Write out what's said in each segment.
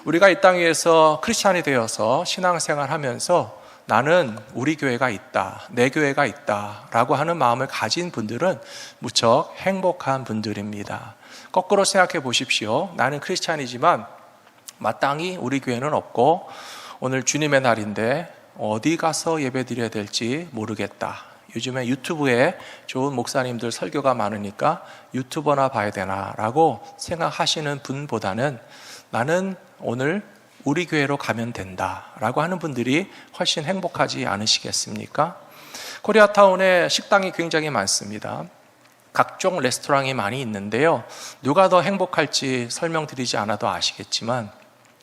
우리가 이 땅 위에서 크리스찬이 되어서 신앙생활 하면서 나는 우리 교회가 있다, 내 교회가 있다 라고 하는 마음을 가진 분들은 무척 행복한 분들입니다. 거꾸로 생각해 보십시오. 나는 크리스찬이지만 마땅히 우리 교회는 없고 오늘 주님의 날인데 어디 가서 예배 드려야 될지 모르겠다. 요즘에 유튜브에 좋은 목사님들 설교가 많으니까 유튜버나 봐야 되나 라고 생각하시는 분보다는 나는 오늘 우리 교회로 가면 된다 라고 하는 분들이 훨씬 행복하지 않으시겠습니까? 코리아타운에 식당이 굉장히 많습니다. 각종 레스토랑이 많이 있는데요, 누가 더 행복할지 설명드리지 않아도 아시겠지만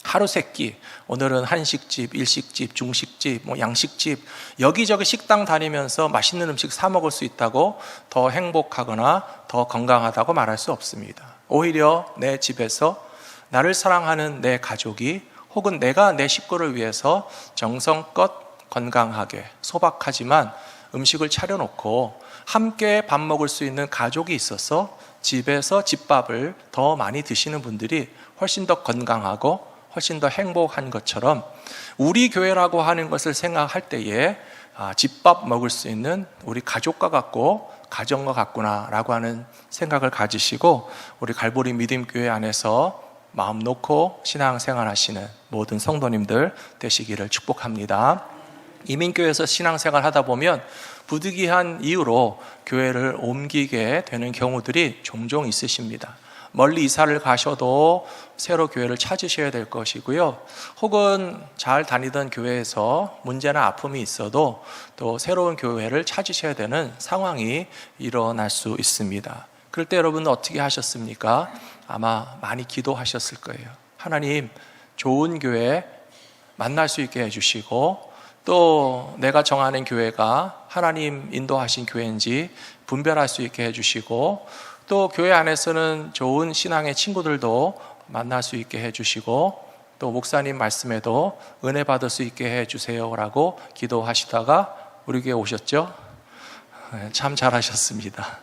하루 세끼 오늘은 한식집, 일식집, 중식집, 양식집 여기저기 식당 다니면서 맛있는 음식 사 먹을 수 있다고 더 행복하거나 더 건강하다고 말할 수 없습니다. 오히려 내 집에서 나를 사랑하는 내 가족이 혹은 내가 내 식구를 위해서 정성껏 건강하게 소박하지만 음식을 차려놓고 함께 밥 먹을 수 있는 가족이 있어서 집에서 집밥을 더 많이 드시는 분들이 훨씬 더 건강하고 훨씬 더 행복한 것처럼 우리 교회라고 하는 것을 생각할 때에 집밥 먹을 수 있는 우리 가족과 같고 가정과 같구나 라고 하는 생각을 가지시고 우리 갈보리 믿음교회 안에서 마음 놓고 신앙생활 하시는 모든 성도님들 되시기를 축복합니다. 이민교회에서 신앙생활 하다 보면 부득이한 이유로 교회를 옮기게 되는 경우들이 종종 있으십니다. 멀리 이사를 가셔도 새로 교회를 찾으셔야 될 것이고요, 혹은 잘 다니던 교회에서 문제나 아픔이 있어도 또 새로운 교회를 찾으셔야 되는 상황이 일어날 수 있습니다. 그럴 때 여러분은 어떻게 하셨습니까? 아마 많이 기도하셨을 거예요. 하나님, 좋은 교회 만날 수 있게 해주시고 또 내가 정하는 교회가 하나님 인도하신 교회인지 분별할 수 있게 해주시고 또 교회 안에서는 좋은 신앙의 친구들도 만날 수 있게 해주시고 또 목사님 말씀에도 은혜 받을 수 있게 해주세요 라고 기도하시다가 우리 교회 오셨죠? 참 잘하셨습니다.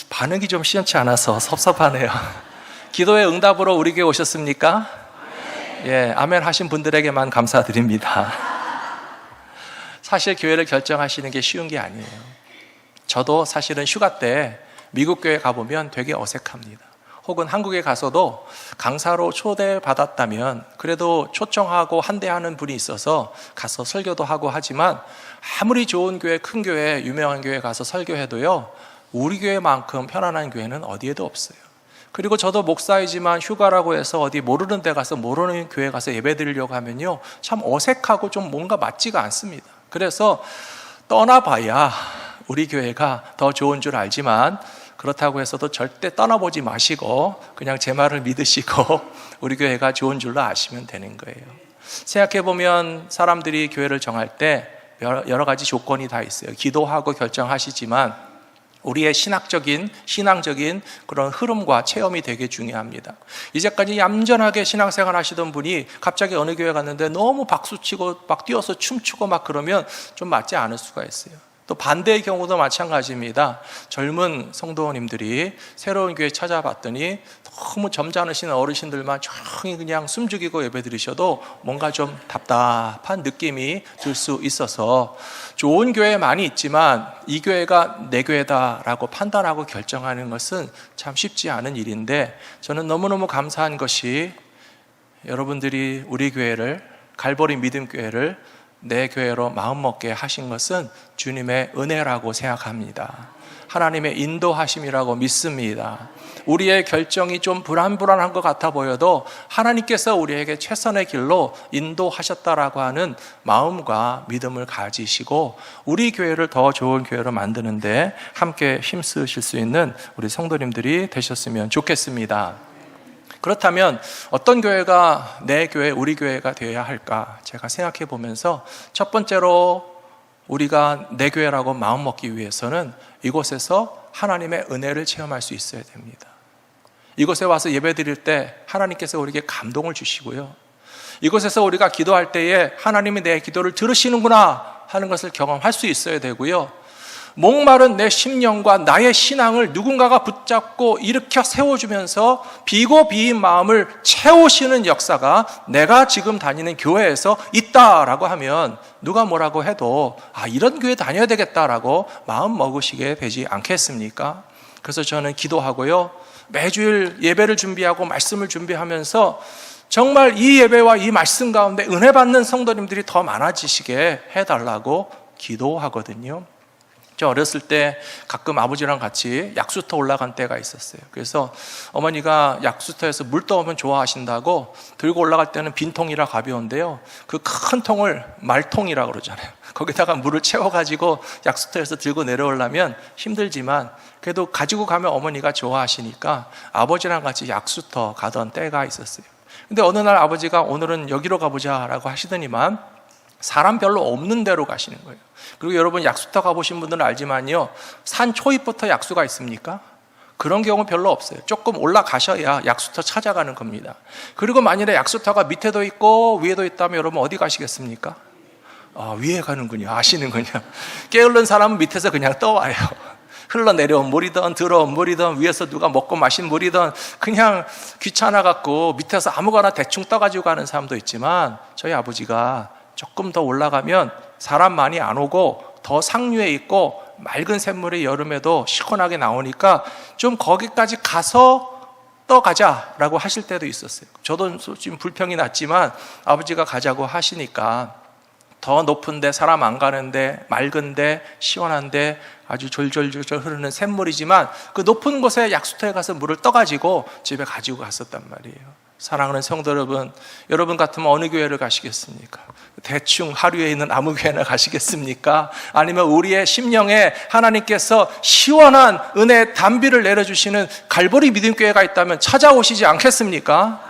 반응이 좀 시원치 않아서 섭섭하네요. 기도의 응답으로 우리 교회 오셨습니까? 예, 아멘 하신 분들에게만 감사드립니다. 사실 교회를 결정하시는 게 쉬운 게 아니에요. 저도 사실은 휴가 때 미국 교회 가보면 되게 어색합니다. 혹은 한국에 가서도 강사로 초대받았다면 그래도 초청하고 환대하는 분이 있어서 가서 설교도 하고 하지만 아무리 좋은 교회, 큰 교회, 유명한 교회 가서 설교해도요, 우리 교회만큼 편안한 교회는 어디에도 없어요. 그리고 저도 목사이지만 휴가라고 해서 어디 모르는 데 가서 모르는 교회 가서 예배 드리려고 하면요, 참 어색하고 좀 뭔가 맞지가 않습니다. 그래서 떠나봐야 우리 교회가 더 좋은 줄 알지만 그렇다고 해서도 절대 떠나보지 마시고 그냥 제 말을 믿으시고 우리 교회가 좋은 줄로 아시면 되는 거예요. 생각해보면 사람들이 교회를 정할 때 여러 가지 조건이 다 있어요. 기도하고 결정하시지만 우리의 신앙적인 그런 흐름과 체험이 되게 중요합니다. 이제까지 얌전하게 신앙생활 하시던 분이 갑자기 어느 교회 갔는데 너무 박수치고 막 뛰어서 춤추고 막 그러면 좀 맞지 않을 수가 있어요. 또 반대의 경우도 마찬가지입니다. 젊은 성도님들이 새로운 교회 찾아봤더니 너무 점잖으신 어르신들만 조용히 그냥 숨죽이고 예배 드리셔도 뭔가 좀 답답한 느낌이 들 수 있어서 좋은 교회 많이 있지만 이 교회가 내 교회다라고 판단하고 결정하는 것은 참 쉽지 않은 일인데, 저는 너무너무 감사한 것이 여러분들이 우리 교회를, 갈보리 믿음교회를 내 교회로 마음먹게 하신 것은 주님의 은혜라고 생각합니다. 하나님의 인도하심이라고 믿습니다. 우리의 결정이 좀 불안한 것 같아 보여도 하나님께서 우리에게 최선의 길로 인도하셨다라고 하는 마음과 믿음을 가지시고 우리 교회를 더 좋은 교회로 만드는데 함께 힘쓰실 수 있는 우리 성도님들이 되셨으면 좋겠습니다. 그렇다면 어떤 교회가 내 교회, 우리 교회가 되어야 할까? 제가 생각해 보면서 첫 번째로 우리가 내 교회라고 마음먹기 위해서는 이곳에서 하나님의 은혜를 체험할 수 있어야 됩니다. 이곳에 와서 예배 드릴 때 하나님께서 우리에게 감동을 주시고요, 이곳에서 우리가 기도할 때에 하나님이 내 기도를 들으시는구나 하는 것을 경험할 수 있어야 되고요, 목마른 내 심령과 나의 신앙을 누군가가 붙잡고 일으켜 세워주면서 비고 비인 마음을 채우시는 역사가 내가 지금 다니는 교회에서 있다라고 하면 누가 뭐라고 해도 이런 교회 다녀야 되겠다라고 마음 먹으시게 되지 않겠습니까? 그래서 저는 기도하고요, 매주일 예배를 준비하고 말씀을 준비하면서 정말 이 예배와 이 말씀 가운데 은혜 받는 성도님들이 더 많아지시게 해달라고 기도하거든요. 저 어렸을 때 가끔 아버지랑 같이 약수터 올라간 때가 있었어요. 그래서 어머니가 약수터에서 물 떠오면 좋아하신다고 들고 올라갈 때는 빈통이라 가벼운데요, 그 큰 통을 말통이라고 그러잖아요. 거기다가 물을 채워가지고 약수터에서 들고 내려오려면 힘들지만 그래도 가지고 가면 어머니가 좋아하시니까 아버지랑 같이 약수터 가던 때가 있었어요. 근데 어느 날 아버지가 오늘은 여기로 가보자 라고 하시더니만 사람 별로 없는 데로 가시는 거예요. 그리고 여러분 약수터 가보신 분들은 알지만요, 산 초입부터 약수가 있습니까? 그런 경우 별로 없어요. 조금 올라가셔야 약수터 찾아가는 겁니다. 그리고 만일에 약수터가 밑에도 있고 위에도 있다면 여러분 어디 가시겠습니까? 위에 가는군요. 아시는군요. 게으른 사람은 밑에서 그냥 떠와요. 흘러내려온 물이든 들어온 물이든 위에서 누가 먹고 마신 물이든 그냥 귀찮아갖고 밑에서 아무거나 대충 떠가지고 가는 사람도 있지만, 저희 아버지가 조금 더 올라가면 사람 많이 안 오고 더 상류에 있고 맑은 샘물이 여름에도 시원하게 나오니까 좀 거기까지 가서 떠가자라고 하실 때도 있었어요. 저도 지금 불평이 났지만 아버지가 가자고 하시니까 더 높은데 사람 안 가는데 맑은데 시원한데 아주 졸졸졸 흐르는 샘물이지만 그 높은 곳에 약수터에 가서 물을 떠가지고 집에 가지고 갔었단 말이에요. 사랑하는 성도 여러분, 여러분 같으면 어느 교회를 가시겠습니까? 대충 하루에 있는 아무 교회나 가시겠습니까? 아니면 우리의 심령에 하나님께서 시원한 은혜의 단비를 내려주시는 갈보리 믿음교회가 있다면 찾아오시지 않겠습니까?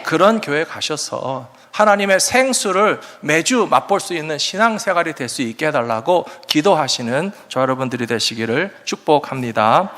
그런 교회 가셔서 하나님의 생수를 매주 맛볼 수 있는 신앙생활이 될 수 있게 해달라고 기도하시는 저 여러분들이 되시기를 축복합니다.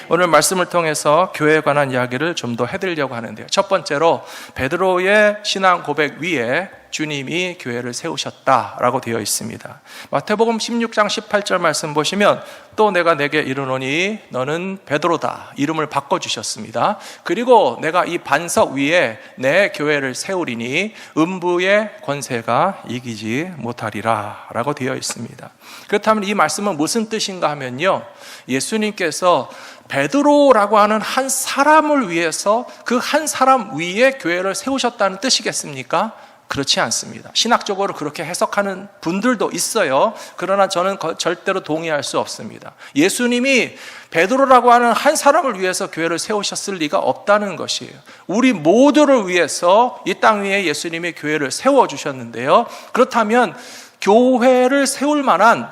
오늘 말씀을 통해서 교회에 관한 이야기를 좀 더 해드리려고 하는데요, 첫 번째로 베드로의 신앙 고백 위에 주님이 교회를 세우셨다라고 되어 있습니다. 마태복음 16장 18절 말씀 보시면 또 내가 내게 이르노니 너는 베드로다, 이름을 바꿔주셨습니다. 그리고 내가 이 반석 위에 내 교회를 세우리니 음부의 권세가 이기지 못하리라 라고 되어 있습니다. 그렇다면 이 말씀은 무슨 뜻인가 하면요, 예수님께서 베드로라고 하는 한 사람을 위해서 그 한 사람 위에 교회를 세우셨다는 뜻이겠습니까? 그렇지 않습니다. 신학적으로 그렇게 해석하는 분들도 있어요. 그러나 저는 절대로 동의할 수 없습니다. 예수님이 베드로라고 하는 한 사람을 위해서 교회를 세우셨을 리가 없다는 것이에요. 우리 모두를 위해서 이 땅 위에 예수님이 교회를 세워주셨는데요, 그렇다면 교회를 세울 만한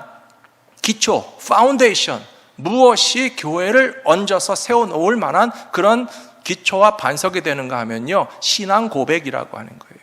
기초, 파운데이션, 무엇이 교회를 얹어서 세워놓을 만한 그런 기초와 반석이 되는가 하면요, 신앙 고백이라고 하는 거예요.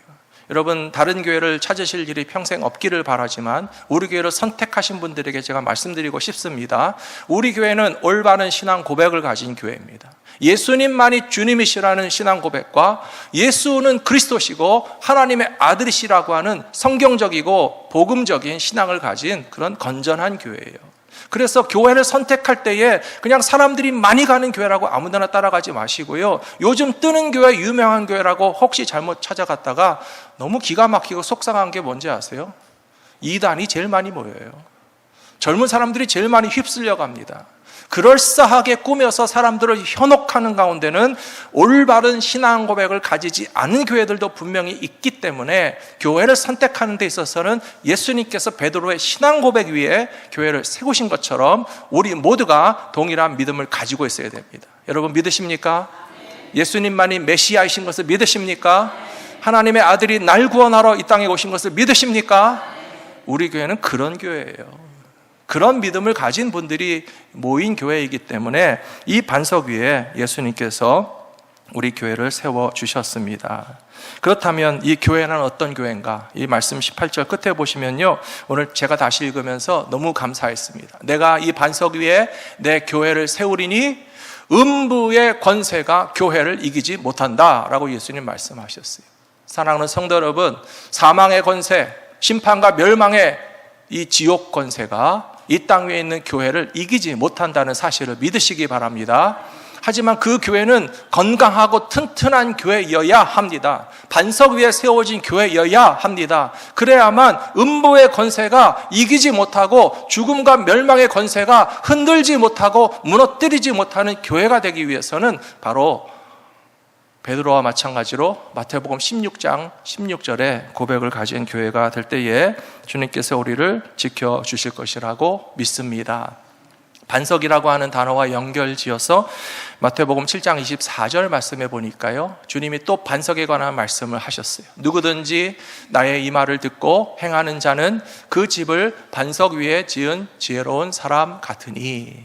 여러분, 다른 교회를 찾으실 일이 평생 없기를 바라지만 우리 교회를 선택하신 분들에게 제가 말씀드리고 싶습니다. 우리 교회는 올바른 신앙 고백을 가진 교회입니다. 예수님만이 주님이시라는 신앙 고백과 예수는 그리스도시고 하나님의 아들이시라고 하는 성경적이고 복음적인 신앙을 가진 그런 건전한 교회예요. 그래서 교회를 선택할 때에 그냥 사람들이 많이 가는 교회라고 아무데나 따라가지 마시고요, 요즘 뜨는 교회, 유명한 교회라고 혹시 잘못 찾아갔다가 너무 기가 막히고 속상한 게 뭔지 아세요? 이단이 제일 많이 모여요. 젊은 사람들이 제일 많이 휩쓸려 갑니다. 그럴싸하게 꾸며서 사람들을 현혹하는 가운데는 올바른 신앙 고백을 가지지 않은 교회들도 분명히 있기 때문에 교회를 선택하는 데 있어서는 예수님께서 베드로의 신앙 고백 위에 교회를 세우신 것처럼 우리 모두가 동일한 믿음을 가지고 있어야 됩니다. 여러분 믿으십니까? 예수님만이 메시아이신 것을 믿으십니까? 하나님의 아들이 날 구원하러 이 땅에 오신 것을 믿으십니까? 우리 교회는 그런 교회예요. 그런 믿음을 가진 분들이 모인 교회이기 때문에 이 반석 위에 예수님께서 우리 교회를 세워주셨습니다. 그렇다면 이 교회는 어떤 교회인가? 이 말씀 18절 끝에 보시면요, 오늘 제가 다시 읽으면서 너무 감사했습니다. 내가 이 반석 위에 내 교회를 세우리니 음부의 권세가 교회를 이기지 못한다 라고 예수님 말씀하셨어요. 사랑하는 성도 여러분, 사망의 권세, 심판과 멸망의 이 지옥 권세가 이 땅 위에 있는 교회를 이기지 못한다는 사실을 믿으시기 바랍니다. 하지만 그 교회는 건강하고 튼튼한 교회여야 합니다. 반석 위에 세워진 교회여야 합니다. 그래야만 음부의 권세가 이기지 못하고 죽음과 멸망의 권세가 흔들지 못하고 무너뜨리지 못하는 교회가 되기 위해서는 바로 베드로와 마찬가지로 마태복음 16장 16절에 고백을 가진 교회가 될 때에 주님께서 우리를 지켜주실 것이라고 믿습니다. 반석이라고 하는 단어와 연결지어서 마태복음 7장 24절 말씀에 보니까요, 주님이 또 반석에 관한 말씀을 하셨어요. 누구든지 나의 이 말을 듣고 행하는 자는 그 집을 반석 위에 지은 지혜로운 사람 같으니.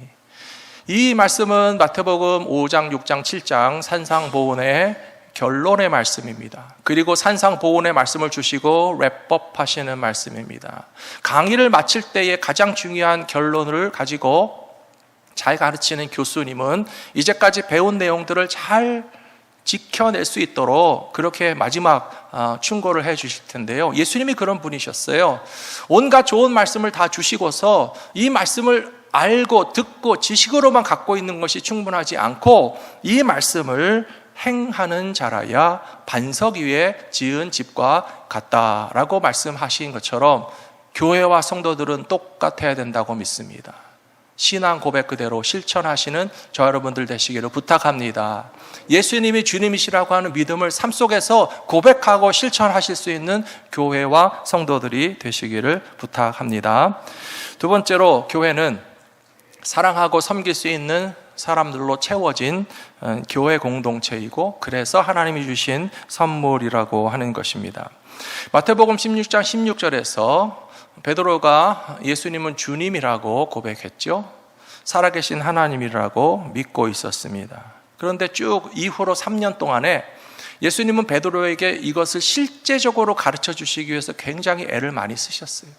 이 말씀은 마태복음 5장, 6장, 7장 산상보훈의 결론의 말씀입니다. 그리고 산상보훈의 말씀을 주시고 랩업 하시는 말씀입니다. 강의를 마칠 때에 가장 중요한 결론을 가지고 잘 가르치는 교수님은 이제까지 배운 내용들을 잘 지켜낼 수 있도록 그렇게 마지막 충고를 해 주실 텐데요, 예수님이 그런 분이셨어요. 온갖 좋은 말씀을 다 주시고서 이 말씀을 알고 듣고 지식으로만 갖고 있는 것이 충분하지 않고 이 말씀을 행하는 자라야 반석 위에 지은 집과 같다라고 말씀하신 것처럼 교회와 성도들은 똑같아야 된다고 믿습니다. 신앙 고백 그대로 실천하시는 저 여러분들 되시기를 부탁합니다. 예수님이 주님이시라고 하는 믿음을 삶 속에서 고백하고 실천하실 수 있는 교회와 성도들이 되시기를 부탁합니다. 두 번째로, 교회는 사랑하고 섬길 수 있는 사람들로 채워진 교회 공동체이고, 그래서 하나님이 주신 선물이라고 하는 것입니다. 마태복음 16장 16절에서 베드로가 예수님은 주님이라고 고백했죠. 살아계신 하나님이라고 믿고 있었습니다. 그런데 쭉 이후로 3년 동안에 예수님은 베드로에게 이것을 실제적으로 가르쳐 주시기 위해서 굉장히 애를 많이 쓰셨어요.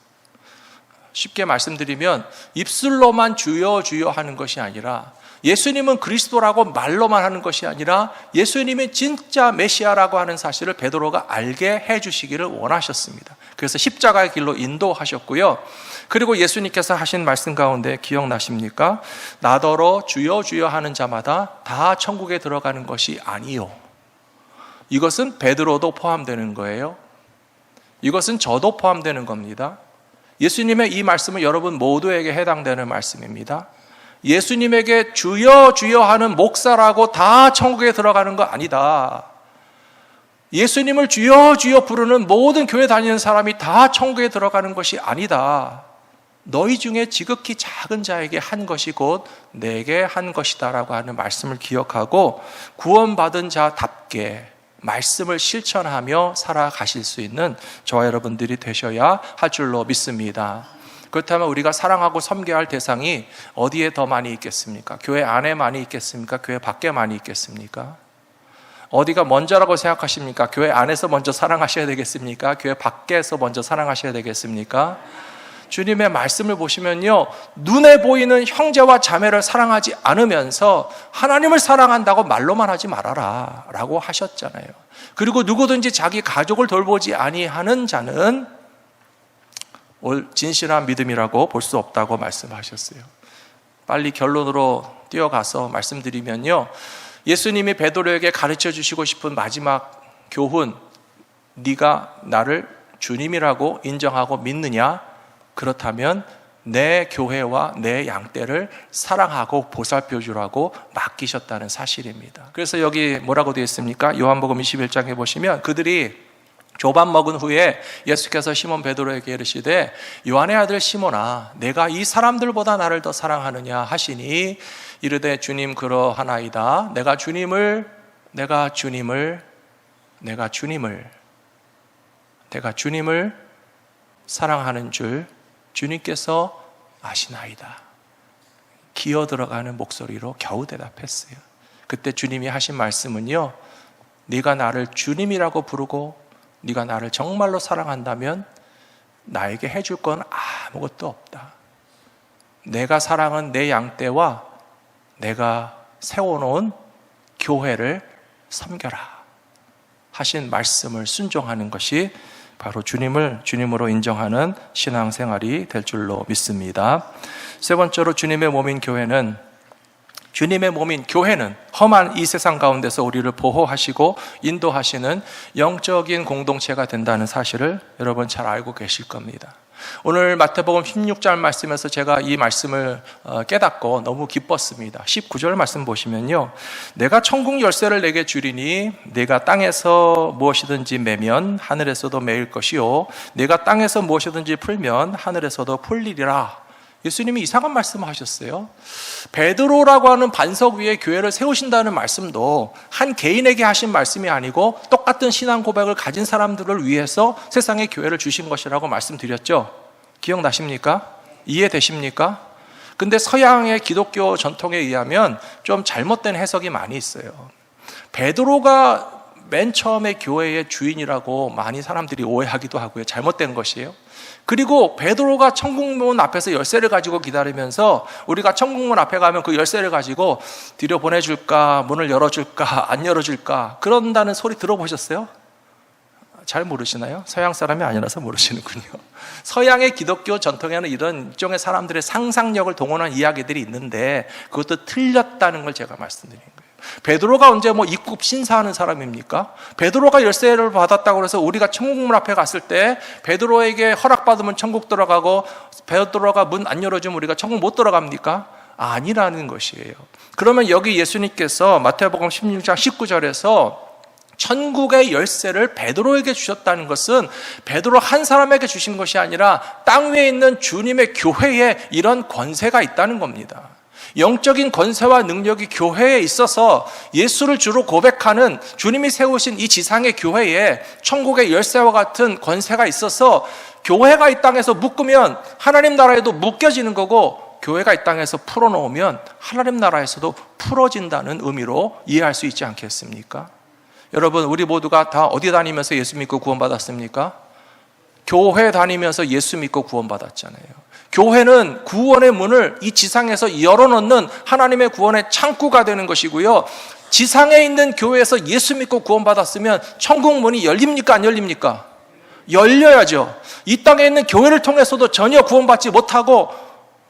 쉽게 말씀드리면 입술로만 주여 주여 하는 것이 아니라, 예수님은 그리스도라고 말로만 하는 것이 아니라 예수님이 진짜 메시아라고 하는 사실을 베드로가 알게 해주시기를 원하셨습니다. 그래서 십자가의 길로 인도하셨고요. 그리고 예수님께서 하신 말씀 가운데 기억나십니까? 나더러 주여 주여 하는 자마다 다 천국에 들어가는 것이 아니요. 이것은 베드로도 포함되는 거예요. 이것은 저도 포함되는 겁니다. 예수님의 이 말씀은 여러분 모두에게 해당되는 말씀입니다. 예수님에게 주여 주여 하는 목사라고 다 천국에 들어가는 거 아니다. 예수님을 주여 주여 부르는 모든 교회 다니는 사람이 다 천국에 들어가는 것이 아니다. 너희 중에 지극히 작은 자에게 한 것이 곧 내게 한 것이다 라고 하는 말씀을 기억하고 구원받은 자답게 말씀을 실천하며 살아가실 수 있는 저와 여러분들이 되셔야 할 줄로 믿습니다. 그렇다면 우리가 사랑하고 섬겨야 할 대상이 어디에 더 많이 있겠습니까? 교회 안에 많이 있겠습니까? 교회 밖에 많이 있겠습니까? 어디가 먼저라고 생각하십니까? 교회 안에서 먼저 사랑하셔야 되겠습니까? 교회 밖에서 먼저 사랑하셔야 되겠습니까? 주님의 말씀을 보시면요, 눈에 보이는 형제와 자매를 사랑하지 않으면서 하나님을 사랑한다고 말로만 하지 말아라 라고 하셨잖아요. 그리고 누구든지 자기 가족을 돌보지 아니하는 자는 진실한 믿음이라고 볼 수 없다고 말씀하셨어요. 빨리 결론으로 뛰어가서 말씀드리면요, 예수님이 베드로에게 가르쳐 주시고 싶은 마지막 교훈, 네가 나를 주님이라고 인정하고 믿느냐? 그렇다면 내 교회와 내 양떼를 사랑하고 보살펴 주라고 맡기셨다는 사실입니다. 그래서 여기 뭐라고 되어 있습니까? 요한복음 21장에 보시면 그들이 조밥 먹은 후에 예수께서 시몬 베드로에게 이르시되 요한의 아들 시몬아, 내가 이 사람들보다 나를 더 사랑하느냐 하시니 이르되 주님 그러하나이다. 내가 주님을 사랑하는 줄 주님께서 아시나이다. 기어 들어가는 목소리로 겨우 대답했어요. 그때 주님이 하신 말씀은요, 네가 나를 주님이라고 부르고 네가 나를 정말로 사랑한다면 나에게 해줄 건 아무것도 없다. 내가 사랑한 내 양떼와 내가 세워놓은 교회를 섬겨라 하신 말씀을 순종하는 것이 바로 주님을 주님으로 인정하는 신앙생활이 될 줄로 믿습니다. 세 번째로 주님의 몸인 교회는 험한 이 세상 가운데서 우리를 보호하시고 인도하시는 영적인 공동체가 된다는 사실을 여러분 잘 알고 계실 겁니다. 오늘 마태복음 16절 말씀에서 제가 이 말씀을 깨닫고 너무 기뻤습니다. 19절 말씀 보시면요, 내가 천국 열쇠를 내게 주리니 내가 땅에서 무엇이든지 매면 하늘에서도 매일 것이요 내가 땅에서 무엇이든지 풀면 하늘에서도 풀리리라. 예수님이 이상한 말씀을 하셨어요. 베드로라고 하는 반석 위에 교회를 세우신다는 말씀도 한 개인에게 하신 말씀이 아니고 똑같은 신앙 고백을 가진 사람들을 위해서 세상에 교회를 주신 것이라고 말씀드렸죠. 기억나십니까? 이해되십니까? 근데 서양의 기독교 전통에 의하면 좀 잘못된 해석이 많이 있어요. 베드로가 맨 처음에 교회의 주인이라고 많이 사람들이 오해하기도 하고요. 잘못된 것이에요. 그리고 베드로가 천국문 앞에서 열쇠를 가지고 기다리면서 우리가 천국문 앞에 가면 그 열쇠를 가지고 뒤로 보내줄까, 문을 열어줄까, 안 열어줄까 그런다는 소리 들어보셨어요? 잘 모르시나요? 서양 사람이 아니라서 모르시는군요. 서양의 기독교 전통에는 이런 일종의 사람들의 상상력을 동원한 이야기들이 있는데 그것도 틀렸다는 걸 제가 말씀드리는 거예요. 베드로가 언제 입국 신사하는 사람입니까? 베드로가 열쇠를 받았다고 해서 우리가 천국문 앞에 갔을 때 베드로에게 허락받으면 천국 들어가고 베드로가 문 안 열어주면 우리가 천국 못 들어갑니까? 아니라는 것이에요. 그러면 여기 예수님께서 마태복음 16장 19절에서 천국의 열쇠를 베드로에게 주셨다는 것은 베드로 한 사람에게 주신 것이 아니라 땅 위에 있는 주님의 교회에 이런 권세가 있다는 겁니다. 영적인 권세와 능력이 교회에 있어서 예수를 주로 고백하는 주님이 세우신 이 지상의 교회에 천국의 열쇠와 같은 권세가 있어서 교회가 이 땅에서 묶으면 하나님 나라에도 묶여지는 거고 교회가 이 땅에서 풀어놓으면 하나님 나라에서도 풀어진다는 의미로 이해할 수 있지 않겠습니까? 여러분, 우리 모두가 다 어디 다니면서 예수 믿고 구원받았습니까? 교회 다니면서 예수 믿고 구원받았잖아요. 교회는 구원의 문을 이 지상에서 열어놓는 하나님의 구원의 창구가 되는 것이고요, 지상에 있는 교회에서 예수 믿고 구원받았으면 천국 문이 열립니까? 안 열립니까? 열려야죠. 이 땅에 있는 교회를 통해서도 전혀 구원받지 못하고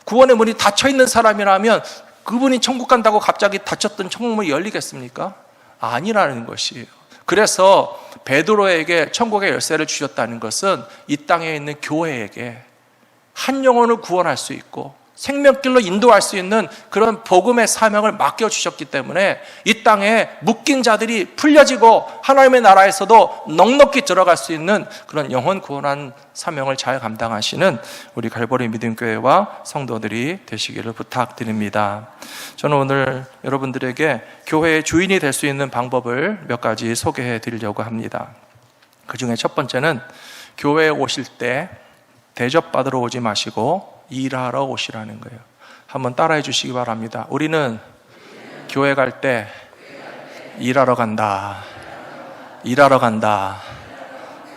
구원의 문이 닫혀있는 사람이라면 그분이 천국 간다고 갑자기 닫혔던 천국 문이 열리겠습니까? 아니라는 것이에요. 그래서 베드로에게 천국의 열쇠를 주셨다는 것은 이 땅에 있는 교회에게 한 영혼을 구원할 수 있고 생명길로 인도할 수 있는 그런 복음의 사명을 맡겨주셨기 때문에 이 땅에 묶인 자들이 풀려지고 하나님의 나라에서도 넉넉히 들어갈 수 있는 그런 영혼 구원한 사명을 잘 감당하시는 우리 갈보리 믿음교회와 성도들이 되시기를 부탁드립니다. 저는 오늘 여러분들에게 교회의 주인이 될 수 있는 방법을 몇 가지 소개해 드리려고 합니다. 그 중에 첫 번째는 교회에 오실 때 대접받으러 오지 마시고 일하러 오시라는 거예요. 한번 따라해 주시기 바랍니다. 우리는 교회 갈 때 일하러 간다. 일하러 간다.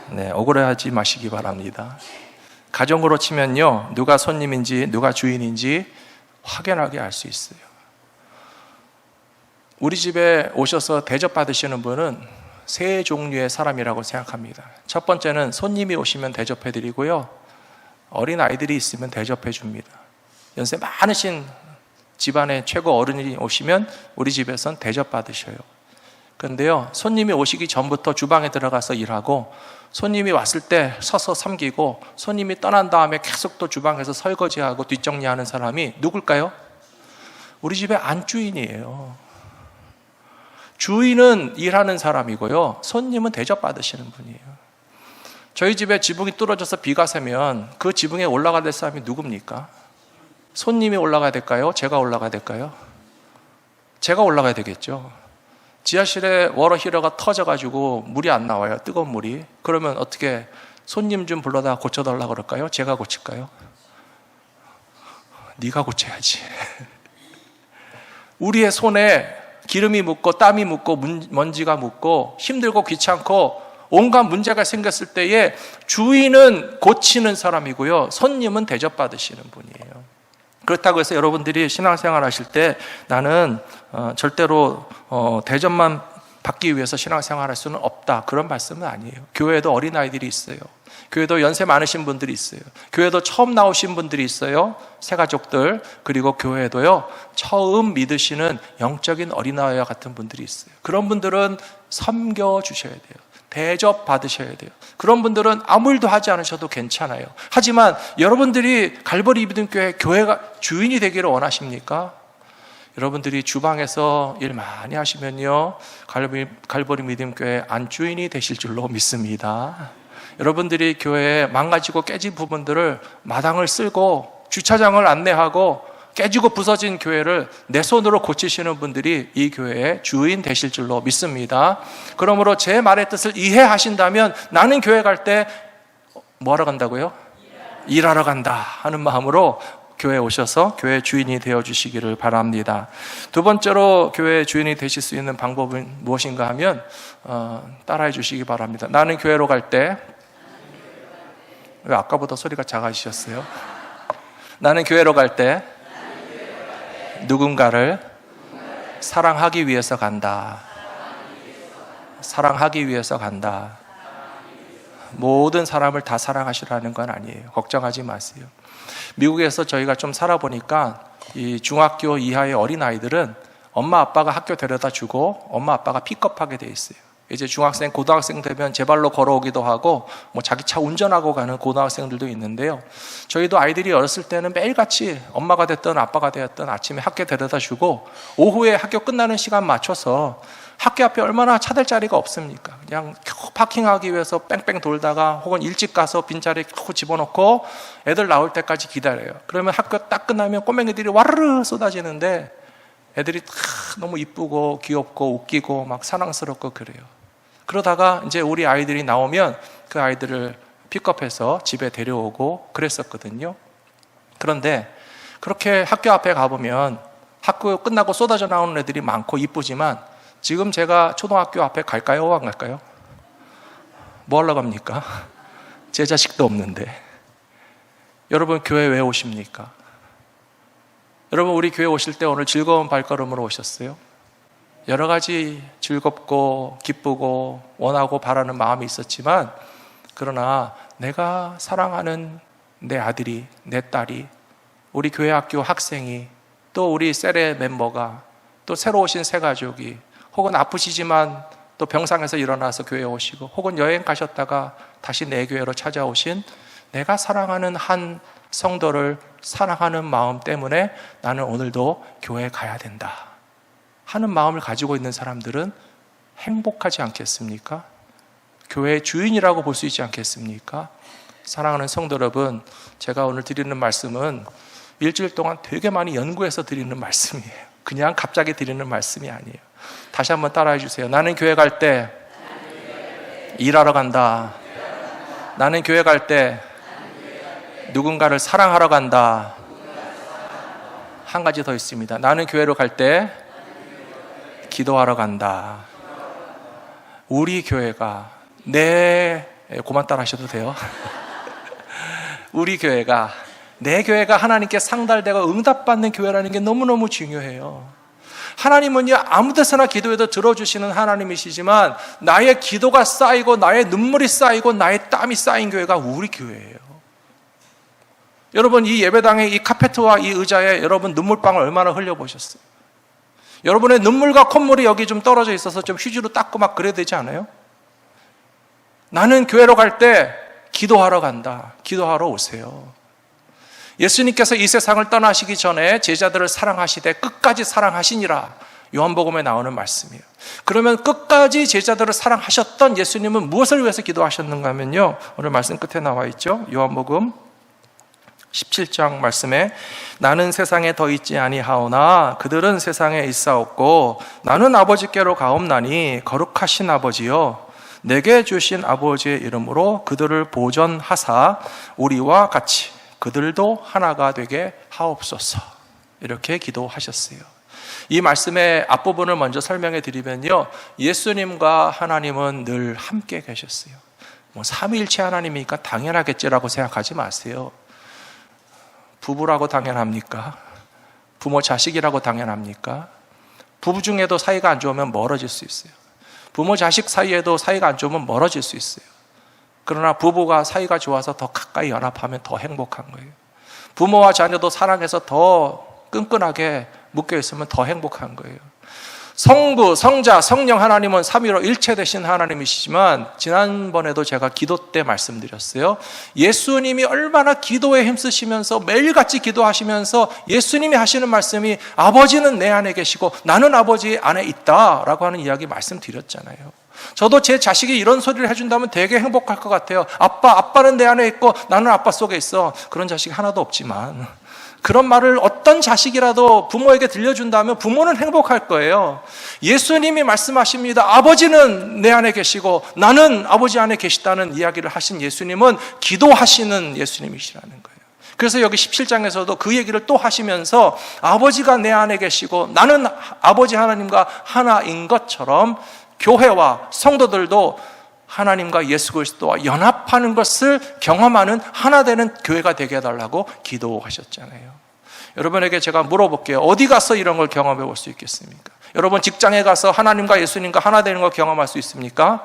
네, 억울해하지 마시기 바랍니다. 가정으로 치면요, 누가 손님인지 누가 주인인지 확연하게 알 수 있어요. 우리 집에 오셔서 대접받으시는 분은 세 종류의 사람이라고 생각합니다. 첫 번째는 손님이 오시면 대접해 드리고요, 어린 아이들이 있으면 대접해 줍니다. 연세 많으신 집안의 최고 어른이 오시면 우리 집에선 대접받으셔요. 그런데요, 손님이 오시기 전부터 주방에 들어가서 일하고 손님이 왔을 때 서서 섬기고 손님이 떠난 다음에 계속 또 주방에서 설거지하고 뒷정리하는 사람이 누굴까요? 우리 집의 안주인이에요. 주인은 일하는 사람이고요, 손님은 대접받으시는 분이에요. 저희 집에 지붕이 뚫어져서 비가 새면 그 지붕에 올라가야 될 사람이 누굽니까? 손님이 올라가야 될까요? 제가 올라가야 될까요? 제가 올라가야 되겠죠. 지하실에 워러 히터가 터져가지고 물이 안 나와요. 뜨거운 물이. 그러면 어떻게 손님 좀 불러다 고쳐달라고 그럴까요? 제가 고칠까요? 네가 고쳐야지. 우리의 손에 기름이 묻고 땀이 묻고 먼지가 묻고 힘들고 귀찮고 온갖 문제가 생겼을 때에 주인은 고치는 사람이고요, 손님은 대접받으시는 분이에요. 그렇다고 해서 여러분들이 신앙생활 하실 때 나는 절대로 대접만 받기 위해서 신앙생활 할 수는 없다, 그런 말씀은 아니에요. 교회에도 어린아이들이 있어요. 교회도 연세 많으신 분들이 있어요. 교회도 처음 나오신 분들이 있어요. 새가족들. 그리고 교회도요, 처음 믿으시는 영적인 어린아이와 같은 분들이 있어요. 그런 분들은 섬겨주셔야 돼요. 대접 받으셔야 돼요. 그런 분들은 아무 일도 하지 않으셔도 괜찮아요. 하지만 여러분들이 갈보리 믿음교회 교회가 주인이 되기를 원하십니까? 여러분들이 주방에서 일 많이 하시면요, 갈보리 믿음교회 안주인이 되실 줄로 믿습니다. 여러분들이 교회에 망가지고 깨진 부분들을 마당을 쓸고 주차장을 안내하고 깨지고 부서진 교회를 내 손으로 고치시는 분들이 이 교회의 주인 되실 줄로 믿습니다. 그러므로 제 말의 뜻을 이해하신다면 나는 교회 갈 때 뭐 하러 간다고요? 일하러 간다 하는 마음으로 교회에 오셔서 교회 주인이 되어주시기를 바랍니다. 두 번째로 교회 주인이 되실 수 있는 방법은 무엇인가 하면 따라해 주시기 바랍니다. 나는 교회로 갈 때, 왜 아까보다 소리가 작아지셨어요? 나는 교회로 갈 때 누군가를 사랑하기 위해서 간다. 사랑하기 위해서 간다. 모든 사람을 다 사랑하시라는 건 아니에요. 걱정하지 마세요. 미국에서 저희가 좀 살아보니까 이 중학교 이하의 어린아이들은 엄마 아빠가 학교 데려다 주고 엄마 아빠가 픽업하게 돼 있어요. 이제 중학생, 고등학생 되면 제 발로 걸어오기도 하고 뭐 자기 차 운전하고 가는 고등학생들도 있는데요. 저희도 아이들이 어렸을 때는 매일같이 엄마가 됐든 아빠가 되었든 아침에 학교 데려다 주고 오후에 학교 끝나는 시간 맞춰서 학교 앞에 얼마나 차댈 자리가 없습니까? 그냥 겨우 파킹하기 위해서 뺑뺑 돌다가 혹은 일찍 가서 빈자리 겨우 집어넣고 애들 나올 때까지 기다려요. 그러면 학교 딱 끝나면 꼬맹이들이 와르르 쏟아지는데 애들이 너무 이쁘고 귀엽고 웃기고 막 사랑스럽고 그래요. 그러다가 이제 우리 아이들이 나오면 그 아이들을 픽업해서 집에 데려오고 그랬었거든요. 그런데 그렇게 학교 앞에 가보면 학교 끝나고 쏟아져 나오는 애들이 많고 이쁘지만 지금 제가 초등학교 앞에 갈까요? 안 갈까요? 뭐 하러 갑니까? 제 자식도 없는데. 여러분 교회 왜 오십니까? 여러분 우리 교회 오실 때 오늘 즐거운 발걸음으로 오셨어요? 여러 가지 즐겁고 기쁘고 원하고 바라는 마음이 있었지만 그러나 내가 사랑하는 내 아들이, 내 딸이, 우리 교회 학교 학생이, 또 우리 셀의 멤버가, 또 새로 오신 새 가족이, 혹은 아프시지만 또 병상에서 일어나서 교회에 오시고, 혹은 여행 가셨다가 다시 내 교회로 찾아오신 내가 사랑하는 한 성도를 사랑하는 마음 때문에 나는 오늘도 교회에 가야 된다 하는 마음을 가지고 있는 사람들은 행복하지 않겠습니까? 교회의 주인이라고 볼 수 있지 않겠습니까? 사랑하는 성도 여러분, 제가 오늘 드리는 말씀은 일주일 동안 되게 많이 연구해서 드리는 말씀이에요. 그냥 갑자기 드리는 말씀이 아니에요. 다시 한번 따라해 주세요. 나는 교회 갈 때 일하러 간다. 나는 교회 갈 때 누군가를 사랑하러 간다. 한 가지 더 있습니다. 나는 교회로 갈 때 기도하러 간다. 우리 교회가 그만 따라 하셔도 돼요. 우리 교회가, 내 교회가 하나님께 상달되고 응답받는 교회라는 게 너무너무 중요해요. 하나님은요, 아무 데서나 기도해도 들어주시는 하나님이시지만 나의 기도가 쌓이고 나의 눈물이 쌓이고 나의 땀이 쌓인 교회가 우리 교회예요. 여러분, 이 예배당의 이 카페트와 이 의자에 여러분 눈물방울 얼마나 흘려보셨어요? 여러분의 눈물과 콧물이 여기 좀 떨어져 있어서 좀 휴지로 닦고 막 그래야 되지 않아요? 나는 교회로 갈 때 기도하러 간다. 기도하러 오세요. 예수님께서 이 세상을 떠나시기 전에 제자들을 사랑하시되 끝까지 사랑하시니라. 요한복음에 나오는 말씀이에요. 그러면 끝까지 제자들을 사랑하셨던 예수님은 무엇을 위해서 기도하셨는가 하면요, 오늘 말씀 끝에 나와 있죠. 요한복음 17장 말씀에 나는 세상에 더 있지 아니하오나 그들은 세상에 있사옵고 나는 아버지께로 가옵나니 거룩하신 아버지여 내게 주신 아버지의 이름으로 그들을 보전하사 우리와 같이 그들도 하나가 되게 하옵소서. 이렇게 기도하셨어요. 이 말씀의 앞부분을 먼저 설명해 드리면요, 예수님과 하나님은 늘 함께 계셨어요. 삼위일체 하나님이니까 당연하겠지라고 생각하지 마세요. 부부라고 당연합니까? 부모 자식이라고 당연합니까? 부부 중에도 사이가 안 좋으면 멀어질 수 있어요. 부모 자식 사이에도 사이가 안 좋으면 멀어질 수 있어요. 그러나 부부가 사이가 좋아서 더 가까이 연합하면 더 행복한 거예요. 부모와 자녀도 사랑해서 더 끈끈하게 묶여 있으면 더 행복한 거예요. 성부, 성자, 성령 하나님은 삼위로 일체되신 하나님이시지만 지난번에도 제가 기도 때 말씀드렸어요. 예수님이 얼마나 기도에 힘쓰시면서 매일같이 기도하시면서 예수님이 하시는 말씀이 아버지는 내 안에 계시고 나는 아버지 안에 있다라고 하는 이야기 말씀드렸잖아요. 저도 제 자식이 이런 소리를 해준다면 되게 행복할 것 같아요. 아빠는 내 안에 있고 나는 아빠 속에 있어. 그런 자식이 하나도 없지만 그런 말을 어떤 자식이라도 부모에게 들려준다면 부모는 행복할 거예요. 예수님이 말씀하십니다. 아버지는 내 안에 계시고 나는 아버지 안에 계시다는 이야기를 하신 예수님은 기도하시는 예수님이시라는 거예요. 그래서 여기 17장에서도 그 얘기를 또 하시면서 아버지가 내 안에 계시고 나는 아버지 하나님과 하나인 것처럼 교회와 성도들도 하나님과 예수 그리스도와 연합하는 것을 경험하는 하나 되는 교회가 되게 해달라고 기도하셨잖아요. 여러분에게 제가 물어볼게요. 어디 가서 이런 걸 경험해 볼 수 있겠습니까? 여러분 직장에 가서 하나님과 예수님과 하나 되는 걸 경험할 수 있습니까?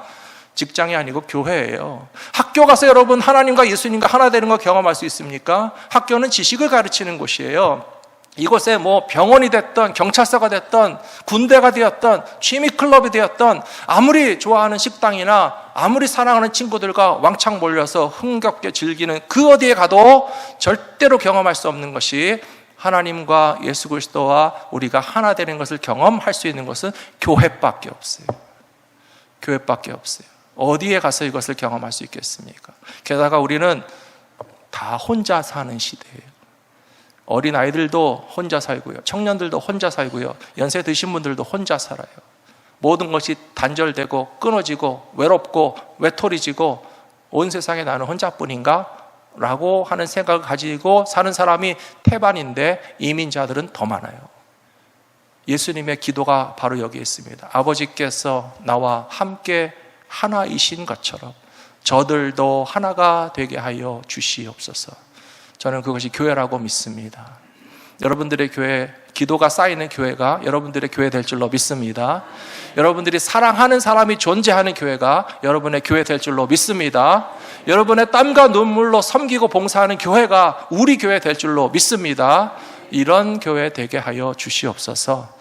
직장이 아니고 교회예요. 학교 가서 여러분 하나님과 예수님과 하나 되는 걸 경험할 수 있습니까? 학교는 지식을 가르치는 곳이에요. 이곳에 뭐 병원이 됐던 경찰서가 됐던 군대가 되었던 취미클럽이 되었던 아무리 좋아하는 식당이나 아무리 사랑하는 친구들과 왕창 몰려서 흥겹게 즐기는 그 어디에 가도 절대로 경험할 수 없는 것이 하나님과 예수 그리스도와 우리가 하나 되는 것을 경험할 수 있는 것은 교회밖에 없어요. 교회밖에 없어요. 어디에 가서 이것을 경험할 수 있겠습니까? 게다가 우리는 다 혼자 사는 시대예요. 어린 아이들도 혼자 살고요. 청년들도 혼자 살고요. 연세 드신 분들도 혼자 살아요. 모든 것이 단절되고 끊어지고 외롭고 외톨이지고 온 세상에 나는 혼자뿐인가? 라고 하는 생각을 가지고 사는 사람이 태반인데 이민자들은 더 많아요. 예수님의 기도가 바로 여기에 있습니다. 아버지께서 나와 함께 하나이신 것처럼 저들도 하나가 되게 하여 주시옵소서. 저는 그것이 교회라고 믿습니다. 여러분들의 교회, 기도가 쌓이는 교회가 여러분들의 교회 될 줄로 믿습니다. 여러분들이 사랑하는 사람이 존재하는 교회가 여러분의 교회 될 줄로 믿습니다. 여러분의 땀과 눈물로 섬기고 봉사하는 교회가 우리 교회 될 줄로 믿습니다. 이런 교회 되게 하여 주시옵소서.